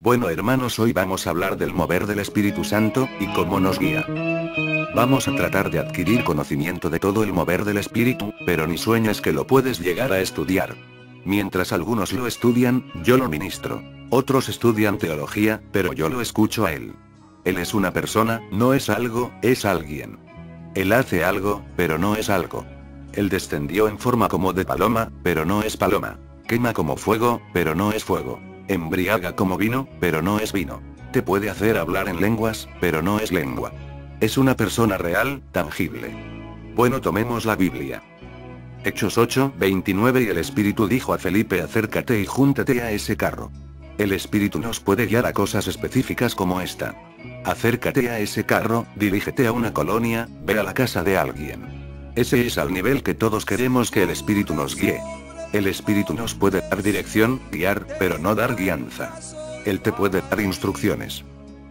Bueno hermanos, hoy vamos a hablar del mover del Espíritu Santo, y cómo nos guía. Vamos a tratar de adquirir conocimiento de todo el mover del Espíritu, pero ni sueñes que lo puedes llegar a estudiar. Mientras algunos lo estudian, yo lo ministro. Otros estudian teología, pero yo lo escucho a él. Él es una persona, no es algo, es alguien. Él hace algo, pero no es algo. Él descendió en forma como de paloma, pero no es paloma. Quema como fuego, pero no es fuego. Embriaga como vino, pero no es vino. Te puede hacer hablar en lenguas, pero no es lengua. Es una persona real, tangible. Bueno, tomemos la Biblia. Hechos 8:29 Y el Espíritu dijo a Felipe: acércate y júntate a ese carro. El Espíritu nos puede guiar a cosas específicas como esta. Acércate a ese carro, dirígete a una colonia, ve a la casa de alguien. Ese es al nivel que todos queremos que el Espíritu nos guíe. El Espíritu nos puede dar dirección, guiar, pero no dar guianza. Él te puede dar instrucciones.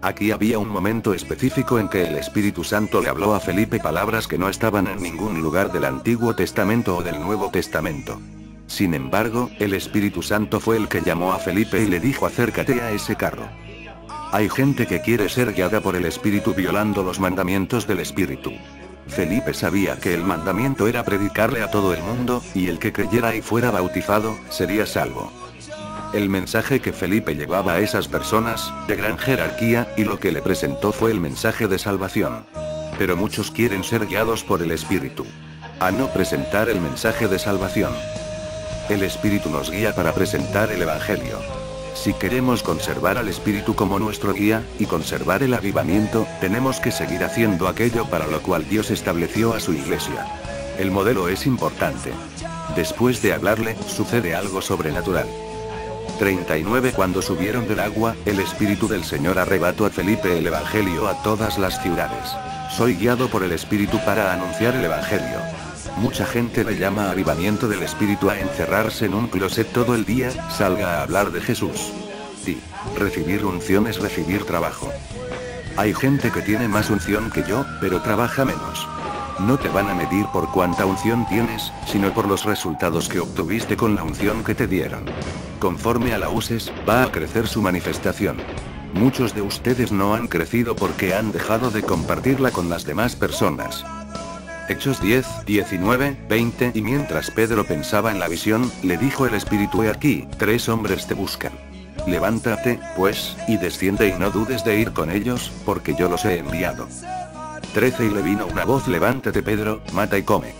Aquí había un momento específico en que el Espíritu Santo le habló a Felipe palabras que no estaban en ningún lugar del Antiguo Testamento o del Nuevo Testamento. Sin embargo, el Espíritu Santo fue el que llamó a Felipe y le dijo: acércate a ese carro. Hay gente que quiere ser guiada por el Espíritu violando los mandamientos del Espíritu. Felipe sabía que el mandamiento era predicarle a todo el mundo, y el que creyera y fuera bautizado, sería salvo. El mensaje que Felipe llevaba a esas personas, de gran jerarquía, y lo que le presentó fue el mensaje de salvación. Pero muchos quieren ser guiados por el Espíritu, a no presentar el mensaje de salvación. El Espíritu nos guía para presentar el Evangelio. Si queremos conservar al Espíritu como nuestro guía, y conservar el avivamiento, tenemos que seguir haciendo aquello para lo cual Dios estableció a su iglesia. El modelo es importante. Después de hablarle, sucede algo sobrenatural. 39 Cuando subieron del agua, el Espíritu del Señor arrebató a Felipe el Evangelio a todas las ciudades. Soy guiado por el Espíritu para anunciar el Evangelio. Mucha gente le llama avivamiento del Espíritu a encerrarse en un closet todo el día, salga a hablar de Jesús. Sí, recibir unción es recibir trabajo. Hay gente que tiene más unción que yo, pero trabaja menos. No te van a medir por cuánta unción tienes, sino por los resultados que obtuviste con la unción que te dieron. Conforme a la uses, va a crecer su manifestación. Muchos de ustedes no han crecido porque han dejado de compartirla con las demás personas. Hechos 10:19-20 Y mientras Pedro pensaba en la visión, le dijo el Espíritu: he aquí, 3 hombres te buscan. Levántate, pues, y desciende y no dudes de ir con ellos, porque yo los he enviado. 13 Y le vino una voz: levántate Pedro, mata y come.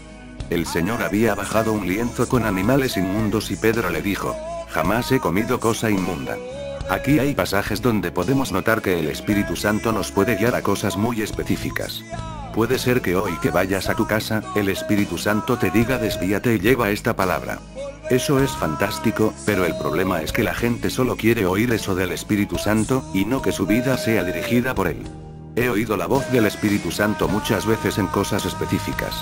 El Señor había bajado un lienzo con animales inmundos y Pedro le dijo: jamás he comido cosa inmunda. Aquí hay pasajes donde podemos notar que el Espíritu Santo nos puede guiar a cosas muy específicas. Puede ser que hoy que vayas a tu casa, el Espíritu Santo te diga: desvíate y lleva esta palabra. Eso es fantástico, pero el problema es que la gente solo quiere oír eso del Espíritu Santo, y no que su vida sea dirigida por él. He oído la voz del Espíritu Santo muchas veces en cosas específicas.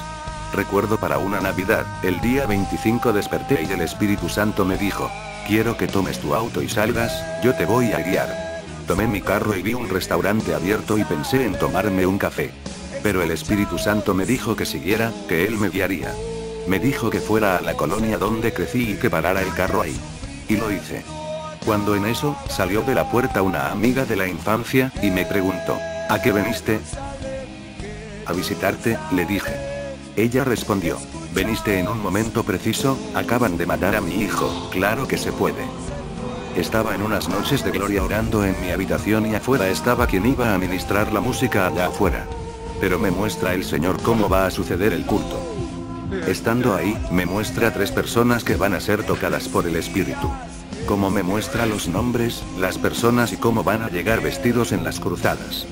Recuerdo para una Navidad, el día 25 desperté y el Espíritu Santo me dijo: quiero que tomes tu auto y salgas, yo te voy a guiar. Tomé mi carro y vi un restaurante abierto y pensé en tomarme un café. Pero el Espíritu Santo me dijo que siguiera, que él me guiaría. Me dijo que fuera a la colonia donde crecí y que parara el carro ahí. Y lo hice. Cuando en eso, salió de la puerta una amiga de la infancia, y me preguntó: ¿a qué veniste? A visitarte, le dije. Ella respondió: veniste en un momento preciso, acaban de matar a mi hijo, claro que se puede. Estaba en unas noches de gloria orando en mi habitación y afuera estaba quien iba a ministrar la música allá afuera. Pero me muestra el Señor cómo va a suceder el culto. Estando ahí, me muestra 3 personas que van a ser tocadas por el Espíritu. Como me muestra los nombres, las personas y cómo van a llegar vestidos en las cruzadas.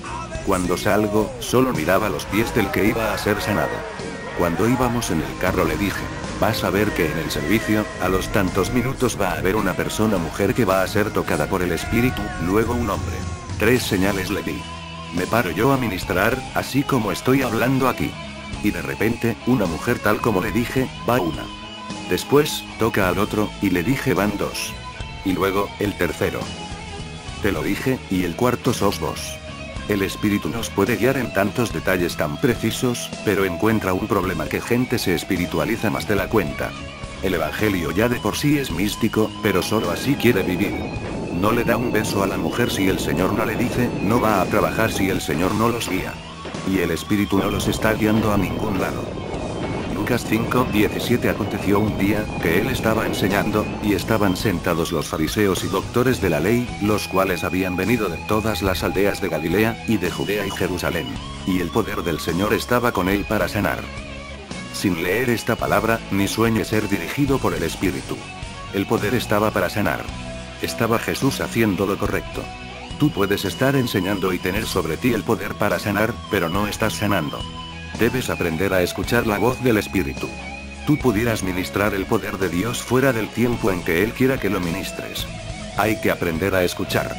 Cuando salgo, solo miraba los pies del que iba a ser sanado. Cuando íbamos en el carro le dije: vas a ver que en el servicio, a los tantos minutos va a haber una persona mujer que va a ser tocada por el Espíritu, luego un hombre. 3 señales le di. Me paro yo a ministrar, así como estoy hablando aquí. Y de repente, una mujer tal como le dije, va una. Después, toca al otro, y le dije van 2. Y luego, el tercero. Te lo dije, y el cuarto sos vos. El Espíritu nos puede guiar en tantos detalles tan precisos, pero encuentra un problema: que gente se espiritualiza más de la cuenta. El Evangelio ya de por sí es místico, pero solo así quiere vivir. no le da un beso a la mujer si el Señor no le dice, no va a trabajar si el Señor no los guía. Y el Espíritu no los está guiando a ningún lado. Lucas 5:17. Aconteció un día, que él estaba enseñando, y estaban sentados los fariseos y doctores de la ley, los cuales habían venido de todas las aldeas de Galilea, y de Judea y Jerusalén. Y el poder del Señor estaba con él para sanar. Sin leer esta palabra, ni sueñe ser dirigido por el Espíritu. El poder estaba para sanar. Estaba Jesús haciendo lo correcto. Tú puedes estar enseñando y tener sobre ti el poder para sanar, pero no estás sanando. Debes aprender a escuchar la voz del Espíritu. Tú pudieras ministrar el poder de Dios fuera del tiempo en que Él quiera que lo ministres. Hay que aprender a escuchar.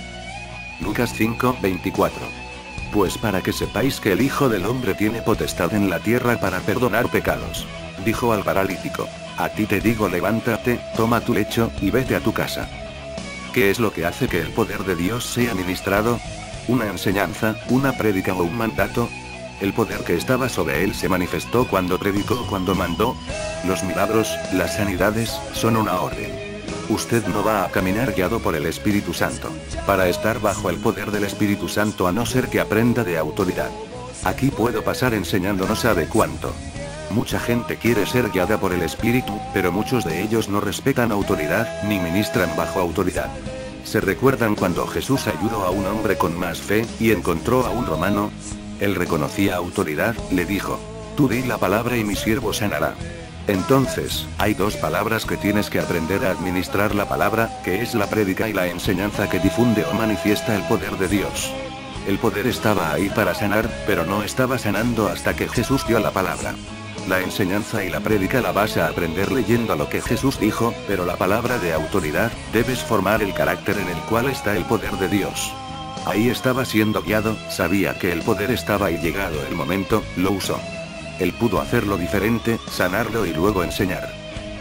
Lucas 5:24. Pues para que sepáis que el Hijo del Hombre tiene potestad en la tierra para perdonar pecados. Dijo al paralítico: a ti te digo, levántate, toma tu lecho, y vete a tu casa. ¿Qué es lo que hace que el poder de Dios sea ministrado? ¿Una enseñanza, una prédica o un mandato? El poder que estaba sobre él se manifestó cuando predicó, cuando mandó. Los milagros, las sanidades, son una orden. Usted no va a caminar guiado por el Espíritu Santo, para estar bajo el poder del Espíritu Santo, a no ser que aprenda de autoridad. Aquí puedo pasar enseñando no sabe cuánto. Mucha gente quiere ser guiada por el Espíritu, pero muchos de ellos no respetan autoridad, ni ministran bajo autoridad. ¿Se recuerdan cuando Jesús ayudó a un hombre con más fe, y encontró a un romano? Él reconocía autoridad, le dijo: tú di la palabra y mi siervo sanará. Entonces, hay dos palabras que tienes que aprender a administrar: la palabra, que es la prédica, y la enseñanza, que difunde o manifiesta el poder de Dios. El poder estaba ahí para sanar, pero no estaba sanando hasta que Jesús dio la palabra. La enseñanza y la prédica la vas a aprender leyendo lo que Jesús dijo, pero la palabra de autoridad, debes formar el carácter en el cual está el poder de Dios. Ahí estaba siendo guiado, sabía que el poder estaba y llegado el momento, lo usó. Él pudo hacerlo diferente, sanarlo y luego enseñar.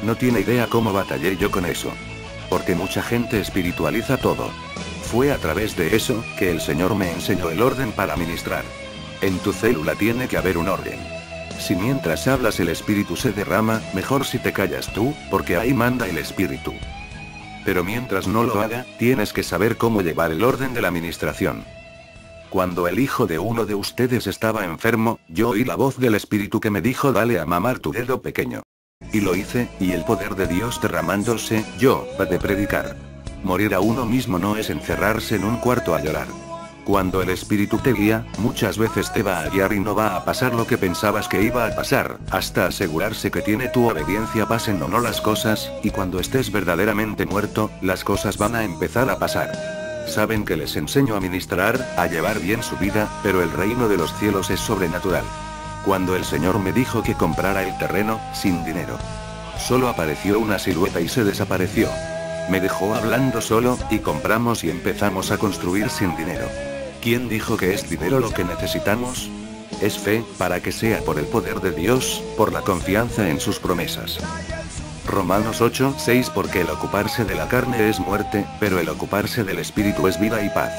No tiene idea cómo batallé yo con eso. Porque mucha gente espiritualiza todo. Fue a través de eso, que el Señor me enseñó el orden para ministrar. En tu célula tiene que haber un orden. Si mientras hablas el Espíritu se derrama, mejor si te callas tú, porque ahí manda el Espíritu. Pero mientras no lo haga, tienes que saber cómo llevar el orden de la ministración. Cuando el hijo de uno de ustedes estaba enfermo, yo oí la voz del Espíritu que me dijo: dale a mamar tu dedo pequeño. Y lo hice, y el poder de Dios derramándose, yo, de predicar. Morir a uno mismo no es encerrarse en un cuarto a llorar. Cuando el Espíritu te guía, muchas veces te va a guiar y no va a pasar lo que pensabas que iba a pasar, hasta asegurarse que tiene tu obediencia, pasen o no las cosas, y cuando estés verdaderamente muerto, las cosas van a empezar a pasar. Saben que les enseño a ministrar, a llevar bien su vida, pero el reino de los cielos es sobrenatural. Cuando el Señor me dijo que comprara el terreno, sin dinero. Solo apareció una silueta y se desapareció. Me dejó hablando solo, y compramos y empezamos a construir sin dinero. ¿Quién dijo que es dinero lo que necesitamos? Es fe, para que sea por el poder de Dios, por la confianza en sus promesas. Romanos 8:6. Porque el ocuparse de la carne es muerte, pero el ocuparse del Espíritu es vida y paz.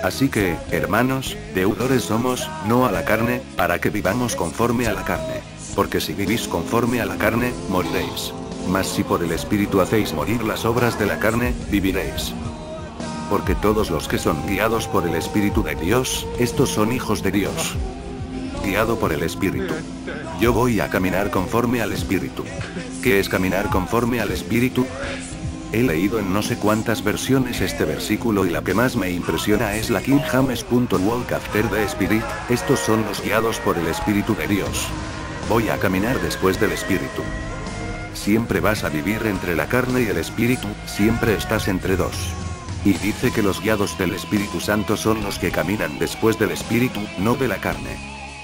Así que, hermanos, deudores somos, no a la carne, para que vivamos conforme a la carne. Porque si vivís conforme a la carne, moriréis. Mas si por el Espíritu hacéis morir las obras de la carne, viviréis. Porque todos los que son guiados por el Espíritu de Dios, estos son hijos de Dios. Guiado por el Espíritu. Yo voy a caminar conforme al Espíritu. ¿Qué es caminar conforme al Espíritu? He leído en no sé cuántas versiones este versículo y la que más me impresiona es la King James. Walk after the Spirit, estos son los guiados por el Espíritu de Dios. Voy a caminar después del Espíritu. Siempre vas a vivir entre la carne y el Espíritu, siempre estás entre dos. Y dice que los guiados del Espíritu Santo son los que caminan después del Espíritu, no de la carne.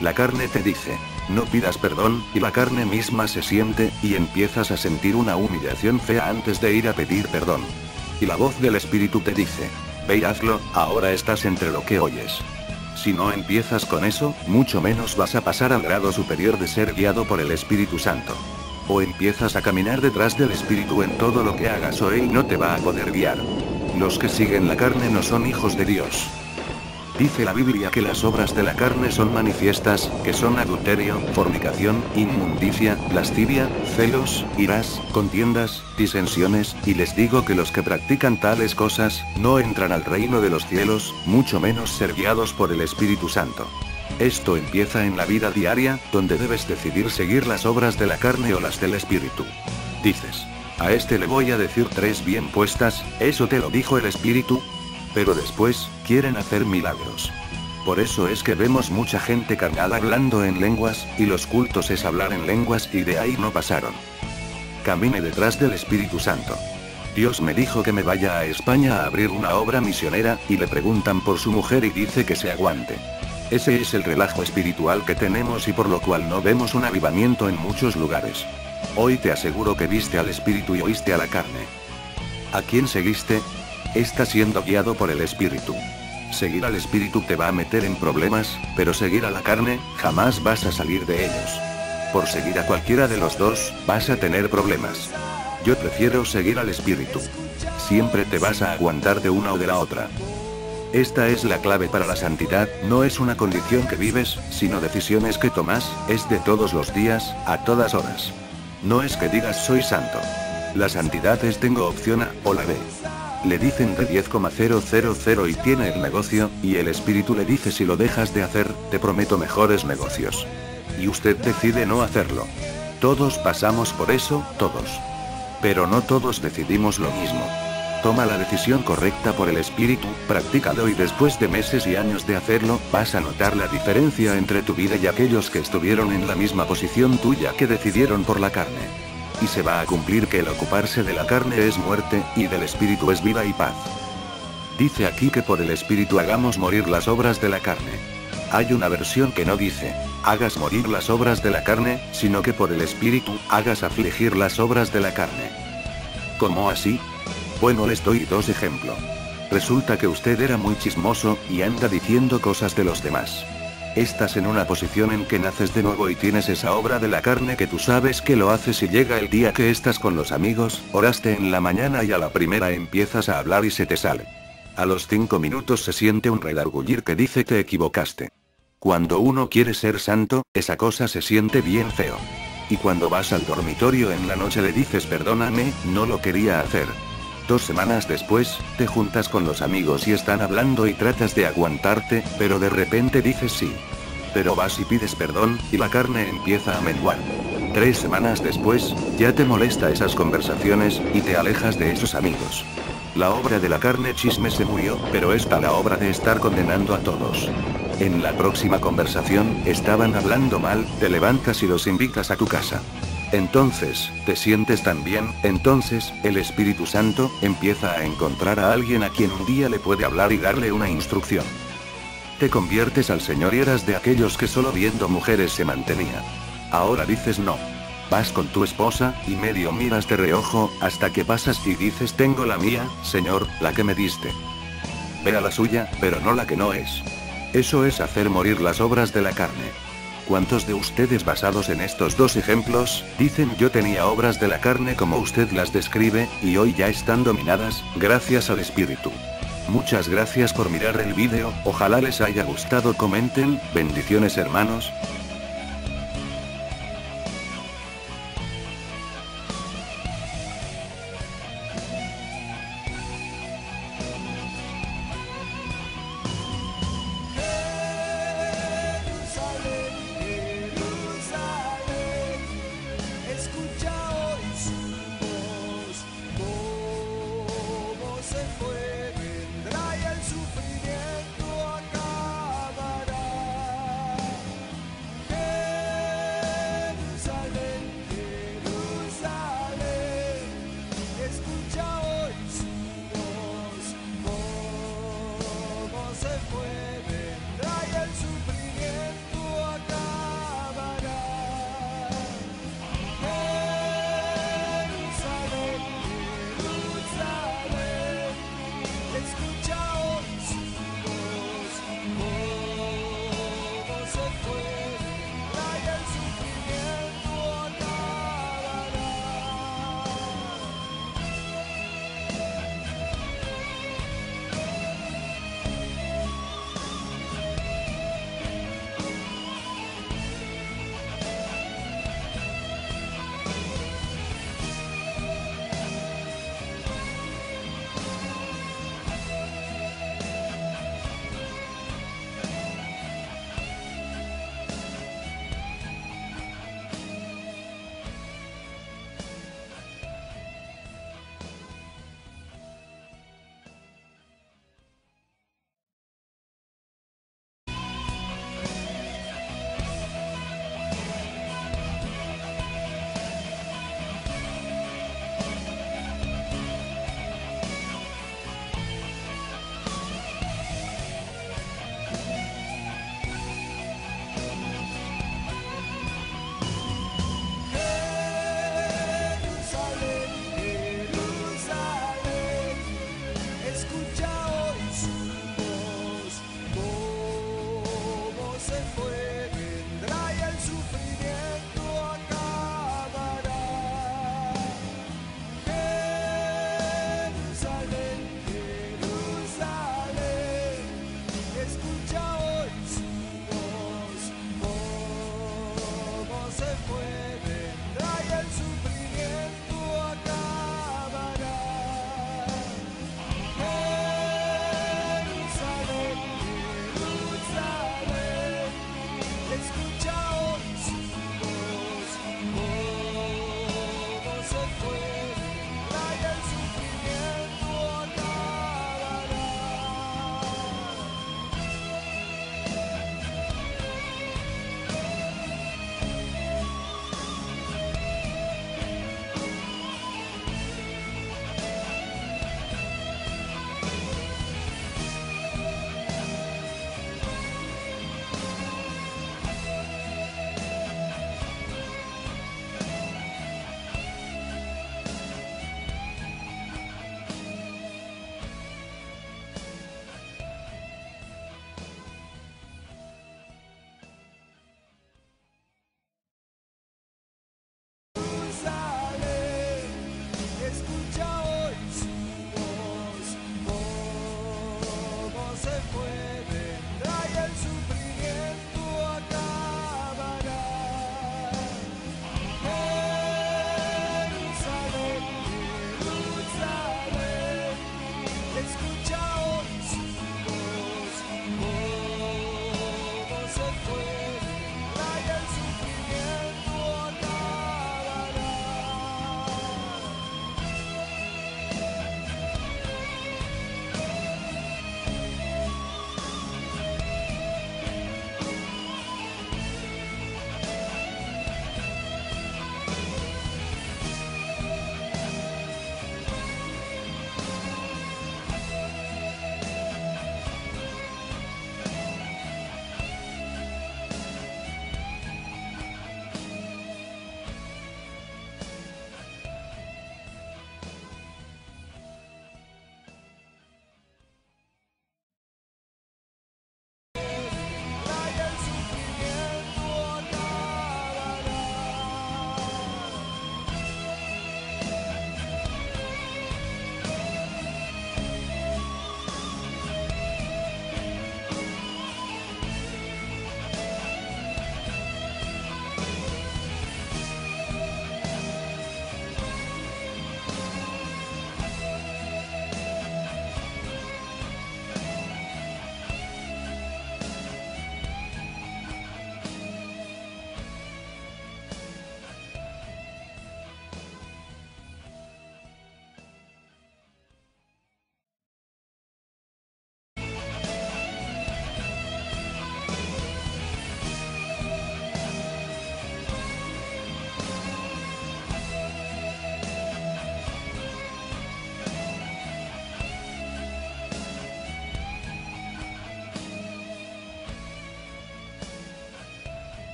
La carne te dice: no pidas perdón, y la carne misma se siente, y empiezas a sentir una humillación fea antes de ir a pedir perdón. Y la voz del Espíritu te dice: ve y hazlo, ahora estás entre lo que oyes. Si no empiezas con eso, mucho menos vas a pasar al grado superior de ser guiado por el Espíritu Santo. O empiezas a caminar detrás del Espíritu en todo lo que hagas, o Él no te va a poder guiar. Los que siguen la carne no son hijos de Dios. Dice la Biblia que las obras de la carne son manifiestas, que son adulterio, fornicación, inmundicia, lascivia, celos, iras, contiendas, disensiones, y les digo que los que practican tales cosas, no entran al reino de los cielos, mucho menos ser guiados por el Espíritu Santo. Esto empieza en la vida diaria, donde debes decidir seguir las obras de la carne o las del Espíritu. Dices, a este le voy a decir 3 bien puestas, ¿eso te lo dijo el Espíritu? Pero después, quieren hacer milagros. Por eso es que vemos mucha gente cargada hablando en lenguas, y los cultos es hablar en lenguas y de ahí no pasaron. Camine detrás del Espíritu Santo. Dios me dijo que me vaya a España a abrir una obra misionera, y le preguntan por su mujer y dice que se aguante. Ese es el relajo espiritual que tenemos y por lo cual no vemos un avivamiento en muchos lugares. Hoy te aseguro que viste al Espíritu y oíste a la carne. ¿A quién seguiste? Estás siendo guiado por el Espíritu. Seguir al Espíritu te va a meter en problemas, pero seguir a la carne, jamás vas a salir de ellos. Por seguir a cualquiera de los dos, vas a tener problemas. Yo prefiero seguir al Espíritu. Siempre te vas a aguantar de una o de la otra. Esta es la clave para la santidad, no es una condición que vives, sino decisiones que tomas, es de todos los días, a todas horas. No es que digas soy santo. La santidad es tengo opción A o la B. Le dicen de 10,000 y tiene el negocio, y el Espíritu le dice si lo dejas de hacer, te prometo mejores negocios. Y usted decide no hacerlo. Todos pasamos por eso, todos. Pero no todos decidimos lo mismo. Toma la decisión correcta por el Espíritu, practícalo y después de meses y años de hacerlo, vas a notar la diferencia entre tu vida y aquellos que estuvieron en la misma posición tuya que decidieron por la carne. Y se va a cumplir que el ocuparse de la carne es muerte, y del Espíritu es vida y paz. Dice aquí que por el Espíritu hagamos morir las obras de la carne. Hay una versión que no dice, hagas morir las obras de la carne, sino que por el Espíritu, hagas afligir las obras de la carne. ¿Cómo así? Bueno, les doy 2 ejemplos. Resulta que usted era muy chismoso, y anda diciendo cosas de los demás. Estás en una posición en que naces de nuevo y tienes esa obra de la carne que tú sabes que lo haces y llega el día que estás con los amigos, oraste en la mañana y a la primera empiezas a hablar y se te sale. A los 5 minutos se siente un redargullir que dice te equivocaste. Cuando uno quiere ser santo, esa cosa se siente bien feo. Y cuando vas al dormitorio en la noche le dices perdóname, no lo quería hacer. 2 semanas después, te juntas con los amigos y están hablando y tratas de aguantarte, pero de repente dices sí. Pero vas y pides perdón, y la carne empieza a menguar. 3 semanas después, ya te molesta esas conversaciones, y te alejas de esos amigos. La obra de la carne chisme se murió, pero está la obra de estar condenando a todos. En la próxima conversación, estaban hablando mal, te levantas y los invitas a tu casa. Entonces, te sientes tan bien, entonces, el Espíritu Santo, empieza a encontrar a alguien a quien un día le puede hablar y darle una instrucción. Te conviertes al Señor y eras de aquellos que solo viendo mujeres se mantenía. Ahora dices no. Vas con tu esposa, y medio miras de reojo, hasta que pasas y dices tengo la mía, Señor, la que me diste. Ve a la suya, pero no la que no es. Eso es hacer morir las obras de la carne. ¿Cuántos de ustedes basados en estos 2 ejemplos, dicen yo tenía obras de la carne como usted las describe, y hoy ya están dominadas, gracias al Espíritu? Muchas gracias por mirar el vídeo, ojalá les haya gustado, comenten, bendiciones hermanos.